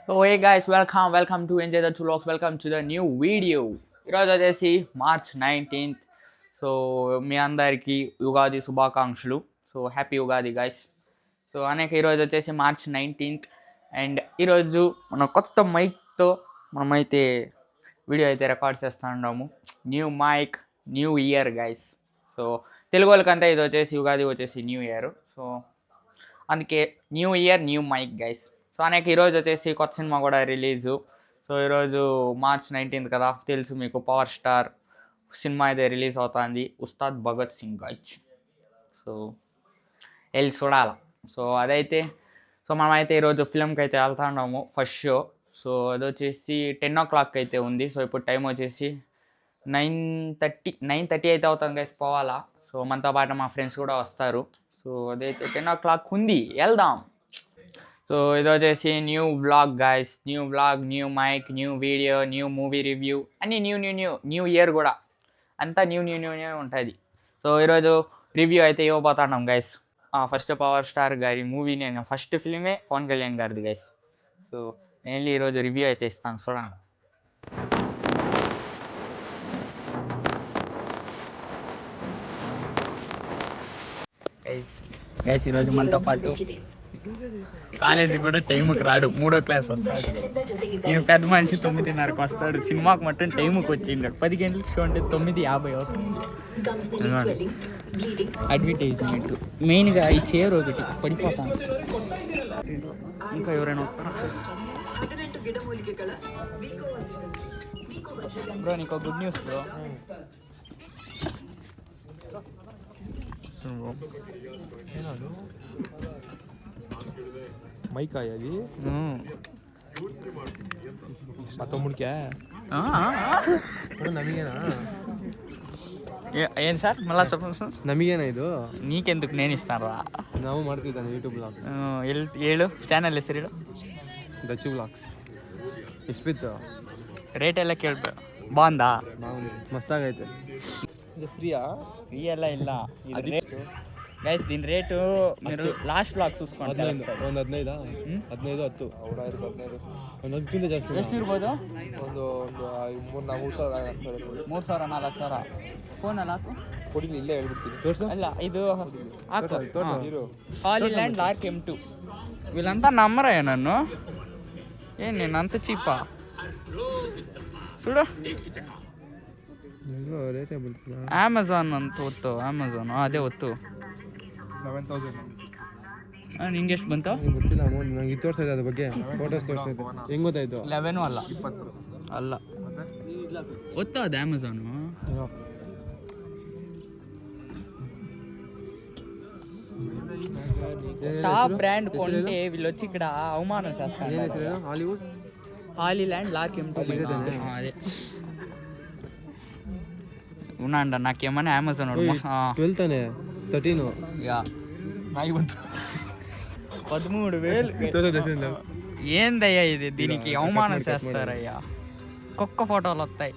Oh hey guys, welcome to Enjoy the Vlogs. Welcome to the new video. ఈరోజు వచ్చేసి March 19th. So మీ అందరికీ యుగాది శుభాకాంక్షలు. So happy Ugadi guys. So అనేక ఈరోజు వచ్చేసి మార్చ్ 19th అండ్ ఈరోజు మన కొత్త మైక్తో మనమైతే వీడియో అయితే రికార్డ్ చేస్తూ ఉన్నాము. New mic, new year guys. So Telugu వాళ్ళకంతా ఇది వచ్చేసి యుగాది వచ్చేసి న్యూ ఇయర్. సో అందుకే new year new mic guys. So అనేక ఈరోజు వచ్చేసి కొత్త సినిమా కూడా రిలీజు. సో ఈరోజు మార్చ్ 19th కదా, తెలుసు మీకు పవర్ స్టార్ సినిమా అయితే రిలీజ్ అవుతుంది, ఉస్తాద్ భగత్ సింగ్ గైస్. సో వెళ్ళి చూడాల. సో అదైతే మనమైతే ఈరోజు ఫిల్మ్కి అయితే వెళ్తా ఉన్నాము ఫస్ట్ షో. సో అది వచ్చేసి 10 o'clock అయితే ఉంది. సో ఇప్పుడు టైం వచ్చేసి 9:30 అయితే అవుతుంది గైస్ పోవాలా. సో మనతో పాటు మా ఫ్రెండ్స్ కూడా వస్తారు. సో అదైతే 10 o'clock ఉంది, వెళ్దాం. సో ఇది వచ్చేసి new vlog guys, new vlog, new mic, new video, new movie review అన్నీ న్యూ ఇయర్ కూడా అంతా న్యూ ఉంటుంది. సో ఈరోజు రివ్యూ అయితే ఇవ్వబోతున్నాం గైస్. ఫస్ట్ పవర్ స్టార్ గారి మూవీ, నేను ఫస్ట్ ఫిల్మే పవన్ కళ్యాణ్ గారిది గైస్. సో నేను ఈరోజు రివ్యూ అయితే ఇస్తాను, చూడండి. గైస్ ఈరోజు మనతో పాటు కాలేజీ కూడా టైంకి రాడు, 3వ క్లాస్ వస్తాడు. ఈయన పెద్ద మనిషి 9:30కి వస్తాడు. సినిమాకి మట్టం టైంకి వచ్చిండు. 10 గంటలకు షో అంటే 9:50 అవుతుంది. అడ్వర్టైజ్మెంట్ మెయిన్గా ఈ చైర్ ఒకటి పడిపోతాను. ఇంకా ఎవరైనా వస్తారా బ్రో? నీకు గుడ్ న్యూస్ బ్రో. మైక్ అది మా తమ్ముడికా నమిగేనా? ఏం సార్ మళ్ళా చెప్పండి సార్. ನಮಗೇನ ಇದು? ನೀಕೆಂದಕ್ಕೆ నేను ಇಸ್ತಾರ ನಾವು ಮಾಡ್ತಿದ್ದಾನೆ ಯೂಟ್ಯೂಬ್ ಬ್ಲಾಗ್. ಹೇಳು ಚಾನಲ್ ಹೆಸರು ಹೇಳು. ದಚ್ಚು ಬ್ಲಾಗ್ಸ್. ಎಷ್ಟು ಬಿತ್ತು ರೇಟ್ ಎಲ್ಲ ಕೇಳ್ಬೇಕು. ಬಾಂದಾ ಮಸ್ತಾಗೈತೆ. ಇದು ಫ್ರೀಯಾ? ఫ్రీ ಎಲ್ಲ ಇಲ್ಲ. ಗೈಸ್ దీని రేటు మీరు లాస్ట్ బ్లాగ్ చూసుకోండి. ಒಂದು 15 15 10 ಒಂದು 10 ಜಾಸ್ತಿ. ಎಷ್ಟು ಇರ್ಬೋದು? ಒಂದು 3,000 4,000 ಫೋನಲ್ಲಿ ಹಾಕು ಕೊಡಿ, ಇಲ್ಲೇ ಹೇಳ್ಬಿಡ್ತೀನಿ. ತೋರ್ಸು. ಅಲ್ಲ ಇದು ಹಾಕು. ಇರು. Holland lark M2. వీళ్ళంతా నమ్మరా నన్ను? నేను అంత చీపా చూడు. ರೇಟ್ ಹೇಳ್ಬಿಡ್ತೀನಿ. ಅಮೆಝಾನ್ ಅಂತ ಒತ್ತು, ಅಮೆಝಾನ್ ಅದೇ ಒತ್ತು. 11,000 ನಿಂಗೆ ಎಷ್ಟು ಬಂತು ಗೊತ್ತಿಲ್ಲ. ಅಮೌಂಟ್ ನಂಗೆ ಇದು ತೋರಿಸ್ತಾ ಇದೆ, ಅದ್ರ ಬಗ್ಗೆ ಫೋಟೋಸ್ ತೋರಿಸ್ತಾ ಇದೆ. ಹೆಂಗೆ ಗೊತ್ತಾಯ್ತು? 11 ಅಲ್ಲ 20 ಅಲ್ಲ ಒತ್ತು, ಅದು ಅಮೆಝಾನು. టాప్ బ్రాండ్ కొంటే వీళ్ళు వచ్చి ఇక్కడ అవమానం చేస్తారు. Hollywood Holland lark M2. అదే ఉన్నాండ నాకేమన్నా అమెజాన్ 12 ತಾನೆ 13 యా 13,000. ఏందయ్యా ఇది? దీనికి అవమానం చేస్తారయ్యా. కుక్క ఫోటోలు వస్తాయి.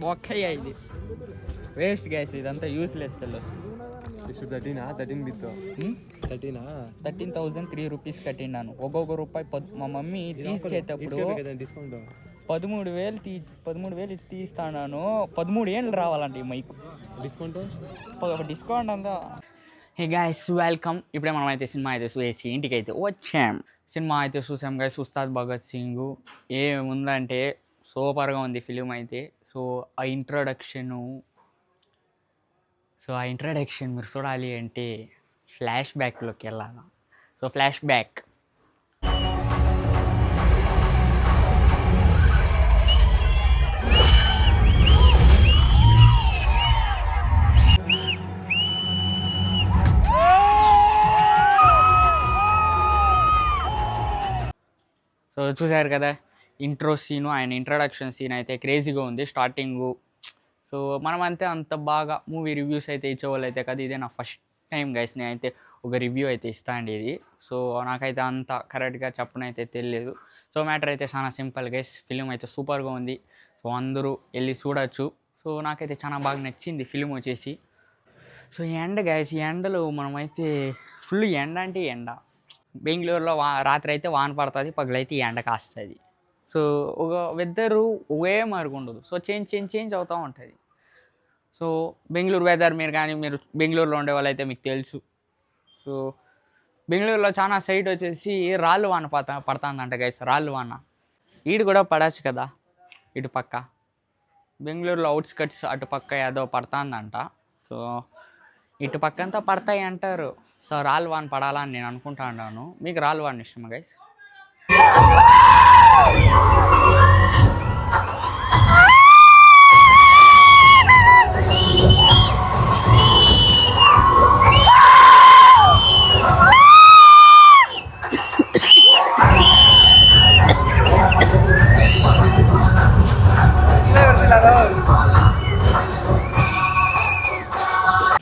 బొక్కయ్యా ఇది వేస్ట్ గ్యాస్, ఇదంతా యూస్లెస్ ఫెలోస్. 13 బిತ್ತು 13,003 రూపీస్ కట్టినాను. ఒక్కొక్క రూపాయి మా మమ్మీ తీసేటప్పుడు డిస్కౌంట్ 13,000 ఇచ్చి తీస్తాను. 13 ఏళ్ళు రావాలండి ఈ మైక్. డిస్కౌంట్ అంతా. Hey guys welcome. ఇప్పుడే మనం అయితే సినిమా అయితే చూసి ఇంటికి అయితే వచ్చాం. సినిమా అయితే చూసాం గైస్, ఉస్తాద్ భగత్ సింగ్. ఏముందంటే సూపర్గా ఉంది ఫిలిం అయితే. సో ఆ ఇంట్రడక్షన్ మీరు చూడాలి అంటే ఫ్లాష్ బ్యాక్లోకి వెళ్ళాలి. So flash back. సో చూసారు కదా ఇంట్రో సీను, ఆయన ఇంట్రడక్షన్ సీన్ అయితే క్రేజీగా ఉంది స్టార్టింగు. సో మనమంతే అంత బాగా మూవీ రివ్యూస్ అయితే ఇచ్చేవాళ్ళు అయితే కదా, ఇదే నా ఫస్ట్ టైం గైస్ నేను అయితే ఒక రివ్యూ అయితే ఇస్తా అండి ఇది. సో నాకైతే అంత కరెక్ట్గా చెప్పనైతే తెలియదు. సో మ్యాటర్ అయితే చాలా సింపుల్ గైస్, ఫిలిం అయితే సూపర్గా ఉంది. సో అందరూ వెళ్ళి చూడొచ్చు. సో నాకైతే చాలా బాగా నచ్చింది ఫిలిం వచ్చేసి. సో ఎండ గైస్, ఈ ఎండలో మనమైతే ఫుల్ ఎండ అంటే ఎండ. బెంగళూరులో రాత్రి అయితే వాన పడుతుంది, పగలైతే ఈ ఎండ కాస్తుంది. సో ఒక వెదరు ఒకే మారుగా ఉండదు. సో చేంజ్ అవుతూ ఉంటుంది. సో బెంగళూరు వెదర్ మీరు బెంగళూరులో ఉండే వాళ్ళైతే మీకు తెలుసు. సో బెంగళూరులో చాలా సైడ్ వచ్చేసి రాళ్ళు వాన పడుతుందంట గైస్, రాళ్ళు వాన. ఈడు కూడా పడచ్చు కదా ఇటు పక్క, బెంగళూరులో అవుట్స్కట్స్ అటు పక్క ఏదో పడుతుందంట. సో ఇటు పక్క అంతా పడతాయి అంటారు. సో రాళ్ళు వాన పడాలని నేను అనుకుంటా ఉన్నాను. మీకు రాళ్ళు వాన ఇష్టమా గైస్?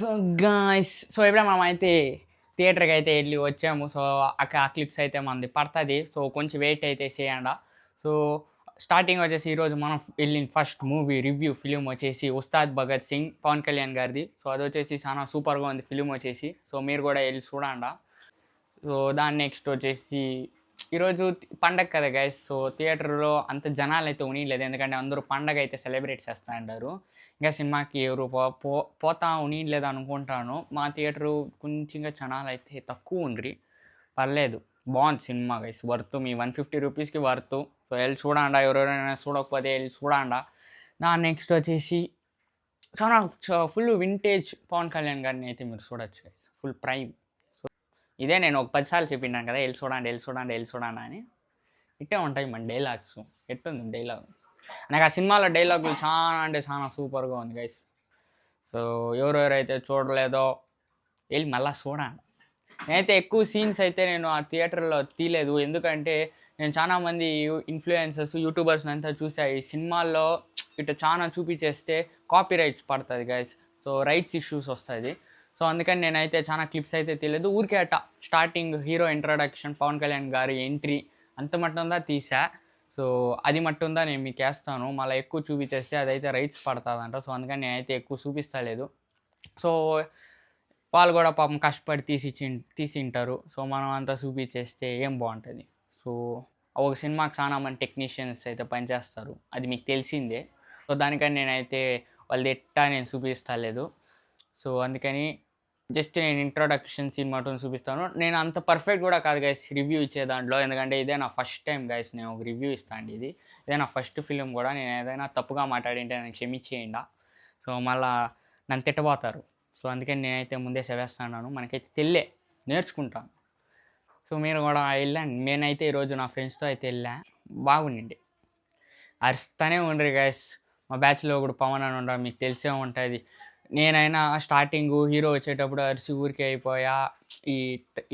సో గాయ్స్, సో ఇప్పుడే మనం అయితే థియేటర్కి అయితే వెళ్ళి వచ్చాము. సో అక్కడ ఆ క్లిప్స్ అయితే మనది పడుతుంది. సో కొంచెం వెయిట్ అయితే చేయండి. సో స్టార్టింగ్ వచ్చేసి ఈరోజు మనం వెళ్ళిన ఫస్ట్ మూవీ రివ్యూ ఫిలిం వచ్చేసి ఉస్తాద్ భగత్ సింగ్, పవన్ కళ్యాణ్ గారిది. సో అది వచ్చేసి చాలా సూపర్గా ఉంది ఫిలిం వచ్చేసి. సో మీరు కూడా వెళ్ళి చూడండి. సో దాని నెక్స్ట్ వచ్చేసి ఈరోజు పండగ కదా గైస్. సో థియేటర్లో అంత జనాలు అయితే ఉనిలేదు, ఎందుకంటే అందరూ పండగ అయితే సెలబ్రేట్ చేస్తూ ఉంటారు. ఇంకా సినిమాకి ఎవరు పోతా ఉనిలేదు అనుకుంటాను. మా థియేటరు కొంచెంగా జనాలు అయితే తక్కువ ఉండ్రి, పర్లేదు, బాగుంది సినిమా గైస్. వర్త్, మీ 150 రూపీస్కి వర్త్. సో వెళ్ళి చూడండి, ఎవరెవరైనా చూడకపోతే వెళ్ళి చూడండి. నా నెక్స్ట్ వచ్చేసి చాలా ఫుల్ వింటేజ్ పవన్ కళ్యాణ్ గారిని అయితే మీరు చూడొచ్చు గైస్, ఫుల్ ప్రైమ్. ఇదే నేను ఒక 10 సార్లు చెప్పినాను కదా, వెళ్ళి చూడండి అని. ఇట్టే ఉంటాయి మన డైలాగ్స్. ఎట్టుంది డైలాగ్? నాకు ఆ సినిమాలో డైలాగులు చాలా అంటే చాలా సూపర్గా ఉంది గైస్. సో ఎవరెవరైతే చూడలేదో వెళ్ళి మళ్ళీ చూడండి. నేనైతే ఎక్కువ సీన్స్ అయితే నేను ఆ థియేటర్లో తీయలేదు, ఎందుకంటే నేను చాలామంది ఇన్ఫ్లుయెన్సర్స్, యూట్యూబర్స్ అంతా చూసా. ఈ సినిమాల్లో ఇట్లా చాలా చూపించేస్తే కాపీ రైట్స్ పడుతుంది గైస్. సో రైట్స్ ఇష్యూస్ వస్తుంది. సో అందుకని నేనైతే చాలా క్లిప్స్ అయితే తెలియదు, ఊరికే అట్ట starting hero introduction, Pawan Kalyan గారి ఎంట్రీ అంత మట్టుందా తీసా. సో అది మట్టుందా నేను మీకు వేస్తాను, మళ్ళీ ఎక్కువ చూపించేస్తే అదైతే రైట్స్ పడుతుందంట. సో అందుకని నేనైతే ఎక్కువ చూపిస్తలేదు. సో వాళ్ళు కూడా పాపం కష్టపడి తీసింటారు. సో మనం అంతా చూపించేస్తే ఏం బాగుంటుంది? సో ఒక సినిమాకి చాలా మంది టెక్నీషియన్స్ అయితే పనిచేస్తారు, అది మీకు తెలిసిందే. సో దానికని నేనైతే వాళ్ళది ఎట్టా నేను చూపిస్తలేదు. సో అందుకని జస్ట్ నేను ఇంట్రొడక్షన్ సీన్ మాత్రం చూపిస్తాను. నేను అంత పర్ఫెక్ట్ కూడా కాదు గైస్ రివ్యూ ఇచ్చే దాంట్లో, ఎందుకంటే ఇదే నా ఫస్ట్ టైం గైస్ నేను ఒక రివ్యూ ఇస్తాను. ఇదే నా ఫస్ట్ ఫిలిం కూడా. నేను ఏదైనా తప్పుగా మాట్లాడింటే నన్ను క్షమించేయండి. సో మళ్ళీ నన్ను తిట్టబోతారు. సో అందుకని నేనైతే ముందే చదివేస్తున్నాను, మనకైతే నేర్చుకుంటాను. సో మీరు కూడా వెళ్ళండి. నేనైతే ఈరోజు నా ఫ్రెండ్స్తో అయితే బాగుండింది, అరుస్తూనే ఉండ్రి గైస్. మా బ్యాచ్లో కూడా పవన్ అని ఉండరు, మీకు తెలిసే ఉంటుంది. నేనైనా స్టార్టింగ్ హీరో వచ్చేటప్పుడు అరిసి ఊరికే అయిపోయా,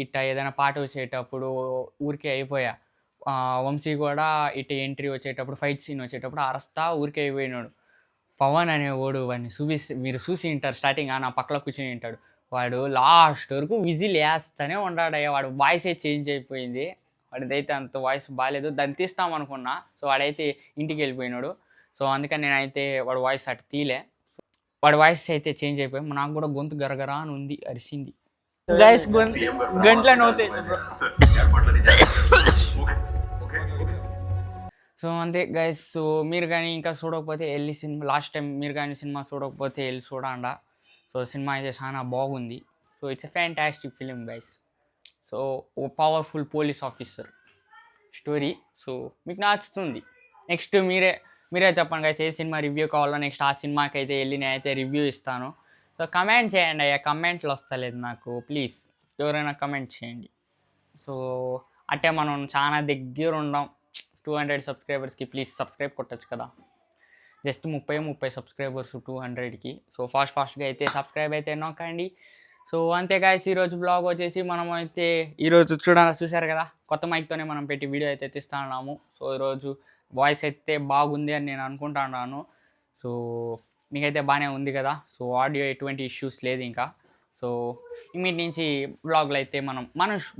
ఇట్ట ఏదైనా పాట వచ్చేటప్పుడు ఊరికే అయిపోయా. వంశీ కూడా ఇటు ఎంట్రీ వచ్చేటప్పుడు, ఫైట్ సీన్ వచ్చేటప్పుడు అరస్తా ఊరికే అయిపోయినాడు. పవన్ అనేవాడు వాడిని మీరు చూసి ఉంటారు, స్టార్టింగ్ నా పక్కలో కూర్చొని ఉంటాడు. వాడు లాస్ట్ వరకు విజిల్ వేస్తూనే ఉన్నాడయ్యా. వాడు వాయిసే చేంజ్ అయిపోయింది, వాడిదైతే అంత వాయిస్ బాగాలేదు, దాన్ని తీస్తామనుకున్నా. సో వాడైతే ఇంటికి వెళ్ళిపోయినాడు. సో అందుకని నేనైతే వాడు వాయిస్ అటు తీలే. వాడి వాయిస్ అయితే చేంజ్ అయిపోయి నాకు కూడా గొంతు గరగరా అని ఉంది, అరిసింది గైస్, గంటల నవ్వుతాయి. సో అంతే గైస్. సో మీరు కానీ ఇంకా చూడకపోతే వెళ్ళి సినిమా, లాస్ట్ టైం మీరు కానీ సినిమా చూడకపోతే వెళ్ళి చూడండి. సో సినిమా అయితే చాలా బాగుంది. So it's a fantastic film guys. So ఓ powerful police officer story. So మీకు నచ్చుతుంది. నెక్స్ట్ మీరే చెప్పండి గైస్, ఏ సినిమా రివ్యూ కావాలో. నెక్స్ట్ ఆ సినిమాకి అయితే వెళ్ళి నేనైతే రివ్యూ ఇస్తాను. సో కమెంట్ చేయండి అయ్యా, కమెంట్లు వస్తలేదు నాకు, ప్లీజ్ ఎవరైనా కమెంట్ చేయండి. సో అట్టే మనం చాలా దగ్గర ఉండం 200 సబ్స్క్రైబర్స్కి. ప్లీజ్ సబ్స్క్రైబ్ కొట్టచ్చు కదా, జస్ట్ 30 సబ్స్క్రైబర్స్ 200కి. సో ఫాస్ట్గా అయితే సబ్స్క్రైబ్ అయితే నొక్కండి. సో అంతే గాయస్, ఈరోజు బ్లాగ్ వచ్చేసి మనం అయితే ఈరోజు చూసారు కదా, కొత్త మైక్తోనే మనం పెట్టి వీడియో అయితే తీస్తున్నాము. సో ఈరోజు వాయిస్ అయితే బాగుంది అని నేను అనుకుంటున్నాను. సో మీకైతే బాగానే ఉంది కదా. సో ఆడియో ఎటువంటి ఇష్యూస్ లేదు ఇంకా. సో ఇమీడి నుంచి వ్లాగ్లు అయితే మనం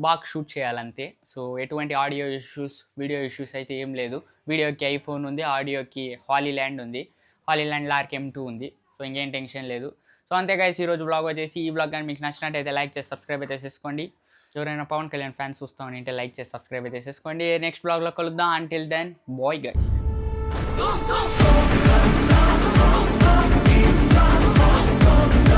బాగా షూట్ చేయాలంతే. సో ఎటువంటి ఆడియో ఇష్యూస్, వీడియో ఇష్యూస్ అయితే ఏం లేదు. వీడియోకి ఐఫోన్ ఉంది, ఆడియోకి హాలీల్యాండ్ ఉంది, హాలీల్యాండ్ లార్క్ M2 ఉంది. సో ఇంకేం టెన్షన్ లేదు. సో అంతే గైస్ ఈరోజు బ్లాగ్ వచ్చేసి ఈ బ్లాగ్ కానీ మీకు నచ్చినట్టయితే లైక్ చేసి సబ్స్క్రైబ్ అయితే చేసుకోండి. ఎవరైనా పవన్ కళ్యాణ్ ఫ్యాన్స్ చూస్తామని అంటే లైక్ చేసి సబ్స్క్రైబ్ అయితే చేసుకోండి. నెక్స్ట్ బ్లాగ్లో కలుద్దాం. Until then bye guys.